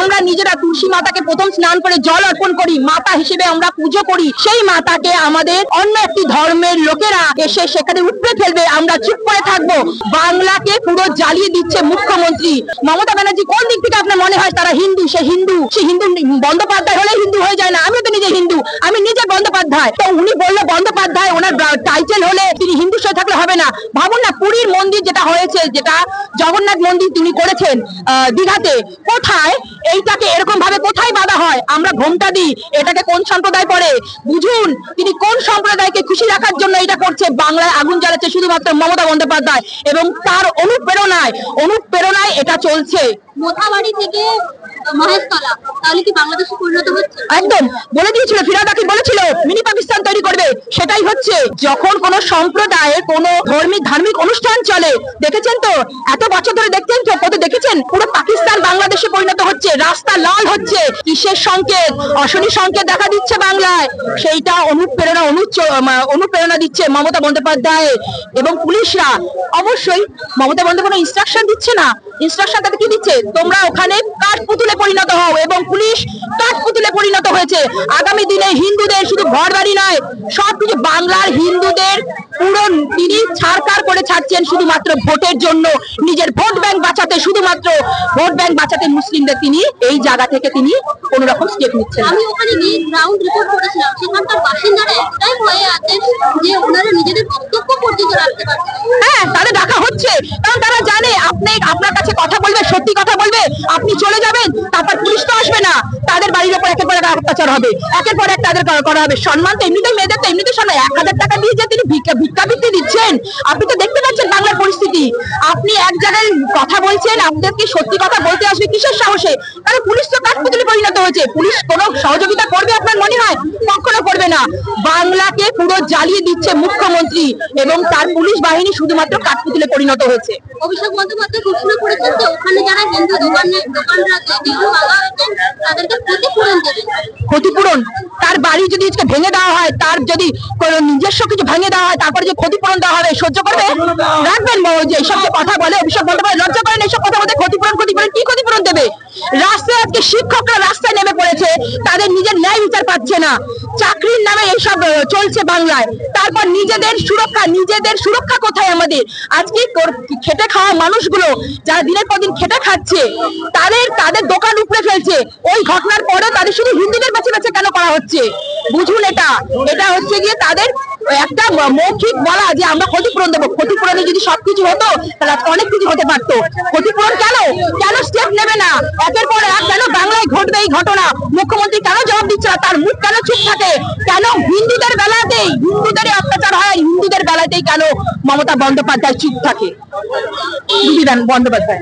আমরা নিজেরা তুলসী মাতাকে প্রথম স্নান করে জল অর্পণ করি, মাতা হিসেবে আমরা পুজো করি, সেই মাতাকে আমাদের অন্য একটি ধর্মের লোকেরা এসে সেখানে উপড়ে ফেলবে, আমরা চুপ করে থাকবো? বাংলাকে পুরো জ্বালিয়ে দিচ্ছে মুখ্যমন্ত্রী মমতা ব্যানার্জি। কোন দিক থেকে আপনার মনে হয় তারা হিন্দু? সে হিন্দু বন্দ্যোপাধ্যায় হলে হিন্দু হয়ে যায় না? আমি তো নিজে হিন্দু, আমি নিজে বন্দ্যোপাধ্যায়। তো উনি বললো বন্দ্যোপাধ্যায়, ওনার টাইটেল হলে তিনি হিন্দু হয়ে থাকলে হবে না। ভাবুন না, পুরীর মন্দির যেটা হয়েছে, যেটা জগন্নাথ মন্দির তিনি করেছেন দীঘাতে, কোথায় এইটাকে এরকম ভাবে কোথায় বাধা হয়? আমরা ঘোমটা দিই, এটাকে কোন সম্প্রদায় পড়ে? বুঝুন তিনি কোন সম্প্রদায়কে খুশি রাখার জন্য এটা করছে। বাংলায় আগুন জ্বালাচ্ছে শুধুমাত্র মমতা বন্দ্যোপাধ্যায় এবং তার অনুপ্রেরণায় এটা চলছে। মোথাবাড়ি থেকে মহেশতলা, তাহলে কি বাংলাদেশে পরিণত হচ্ছে? একদম বলে দিয়েছিল, ফিরহাদ হাকিম বলেছিল মিনি পাকিস্তান তৈরি করবে, সেটাই হচ্ছে। যখন কোন সম্প্রদায়ের কোন ধার্মিক অনুষ্ঠান চলে, দেখেছেন তো এত বছর ধরে, দেখছেন তো কত দেখেছেন, পুরো পাকিস্তান বাংলাদেশে পরিণত হচ্ছে, রাস্তা লাল হচ্ছে, কিসের সংকেত? অশনি সংকেত দেখা দিচ্ছে বাংলায়। সেইটা অনুপ্রেরণা দিচ্ছে মমতা বন্দ্যোপাধ্যায় এবং পুলিশরা। অবশ্যই মমতা বন্দ্যোপাধ্যায় ইনস্ট্রাকশন দিচ্ছে না, ইনস্ট্রাকশন তাদের কি দিচ্ছে? তোমরা ওখানে কাঠপুতুলে পরিণত হও, এবং পুলিশ কাঠপুতুলে পরিণত হয়েছে। আগামী দিনে হিন্দুদের শুধু ঘর বাড়ি নয়, সবকিছু বাংলার হিন্দুদের পুরো তিনি ছাড়কার করে ছাড়ছেন শুধুমাত্র ভোটের জন্য, নিজের ভোট ব্যাংক বাঁচাতে, শুধুমাত্র ভোট ব্যাংক বাঁচাতে মুসলিমদের তিনি এই জায়গা থেকে তিনি কোন রকম স্টেপ নিচ্ছেন। আমি ওখানে গিয়ে গ্রাউন্ড রিপোর্ট করেছিলাম, সেখানকার বাসিন্দারা একটাই ভয়ে আছেন যে ওনারা নিজেদের বক্তব্য পর্যন্ত রাখতে পারছেন। হ্যাঁ, তাদের ডাকা হচ্ছে, কারণ তারা জানে আপনি আপনার কাছে কথা বলবে, সত্যি কথা বলবে, আপনি চলে যাবেন, তারপর পুলিশ তো আসবে না, তাদের বাড়ির উপর একের পর এক অত্যাচার হবে, একের পর এক তাদের করা হবে। সম্মান তো এমনিতেই মেয়েদের তো এমনিতে সম্মান, 1000 টাকা দিয়ে যে তিনি ভিক্ষাবৃত্তি দিচ্ছেন, আপনি তো দেখতে পাচ্ছেন বাংলার পরিস্থিতি। আপনি এক জায়গায় কথা বলছেন, আপনাদেরকে সত্যি কথা বলতে আসবে কিসের সাহসে? কারণ পুলিশ তো কাঠপুতুলে পরিণত হয়েছে। পুলিশ কোনো সহযোগিতা করবে আপনার মনে হয়? কখনো করবে না। বাংলাকে পুরো জ্বালিয়ে দিচ্ছে মুখ্যমন্ত্রী এবং তার পুলিশ বাহিনী শুধুমাত্র কাঠপুতুলে পরিণত হয়েছে। অভিষেক বন্দ্যোপাধ্যায় ঘোষণা করেছেন যে ওখানে যারা হিন্দু দোকানরা যেগুলো ভাঙা হয়েছে তাদেরকে ক্ষতিপূরণ দেবেন। ক্ষতিপূরণ? তার বাড়ি যদি ভেঙে দেওয়া হয়, তার যদি নিজস্ব কিছু ভেঙে দেওয়া হয়, তারপরে যে ক্ষতিপূরণ দেওয়া হবে, সহ্য করবে? রাখবেন? যে এইসব যে কথা বলে অভিষেক বন্দ্যোপাধ্যায়, লজ্জা করেন এইসব কথা বলতে? ক্ষতিপূরণ কি ক্ষতিপূরণ দেবে? রাস্তায় আজকে শিক্ষকরা রাস্তায় নেমে পড়েছে, তাদের নিজের ন্যায় বিচার পাচ্ছে না, চাকরির নামে এইসব চলছে বাংলায়। তারপর নিজেদের সুরক্ষা কোথায় আমাদের? আজকে খেটে খাওয়া মানুষগুলো যারা দিনের পর দিন খেটে খাচ্ছে, তাদের দোকান উপড়ে ফেলছে। ওই ঘটনার পরে তাদের শুধু হিন্দুদের বেছে বেছে কেন করা হচ্ছে? বুঝুন, এটা হচ্ছে গিয়ে তাদের একটা মৌখিক বলা যে আমরা ক্ষতিপূরণ দেবো। ক্ষতিপূরণে যদি সবকিছু হতো তাহলে অনেক কিছু হতে পারতো। ক্ষতিপূরণ কেন স্টেপ নেবে না? একের পর এক কেন বাংলায় ঘটবে এই ঘটনা? মুখ্যমন্ত্রী কেন জবাব দিচ্ছে না? তার মুখ কেন চুপ থাকে? কেন হিন্দুদের বেলাতেই অত্যাচার হয়, হিন্দুদের বেলাতেই কেন মমতা বন্দ্যোপাধ্যায় চুপ থাকে? বন্দ্যোপাধ্যায়